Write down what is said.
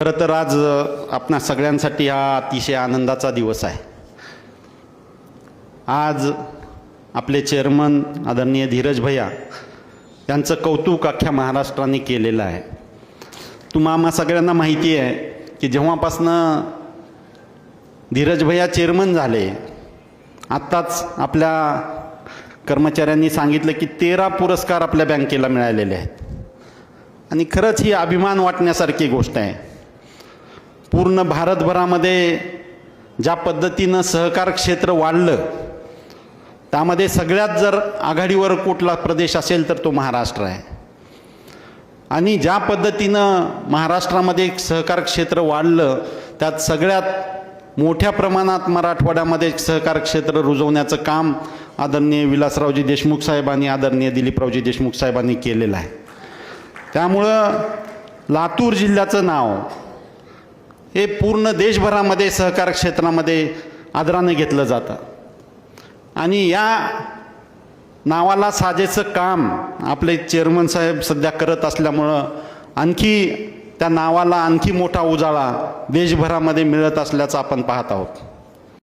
खरं तर आज आपणा सगळ्यांसाठी हा अतिशय आनंदाचा दिवस आहे। आज आपले चेअरमन आदरणीय धीरज भैया यांचं कौतुक अख्ख्या महाराष्ट्राने केलेलं आहे। तुम्हा सगळ्यांना माहिती आहे की जेव्हापासनं धीरज भैया चेअरमन झाले, आत्ताच आपल्या कर्मचाऱ्यांनी सांगितलं की 13 पुरस्कार आपल्या बँकेला मिळालेले आहेत आणि खरंच ही अभिमान वाटण्यासारखी गोष्ट आहे। पूर्ण भारतभरामध्ये ज्या पद्धतीनं सहकार क्षेत्र वाढलं त्यामध्ये सगळ्यात जर आघाडीवर कुठला प्रदेश असेल तर तो महाराष्ट्र आहे। आणि ज्या पद्धतीनं महाराष्ट्रामध्ये सहकार क्षेत्र वाढलं त्यात सगळ्यात मोठ्या प्रमाणात मराठवाड्यामध्ये सहकार क्षेत्र रुजवण्याचं काम आदरणीय विलासरावजी देशमुख साहेबांनी, आदरणीय दिलीपरावजी देशमुख साहेबांनी केलेलं आहे। त्यामुळं लातूर जिल्ह्याचं नाव हे पूर्ण देशभरामध्ये सहकार क्षेत्रामध्ये आदराने घेतलं जातं आणि या नावाला साजेचं काम आपले चेअरमन साहेब सध्या करत असल्यामुळं आणखी त्या नावाला आणखी मोठा उजाळा देशभरामध्ये मिळत असल्याचं आपण पाहत आहोत।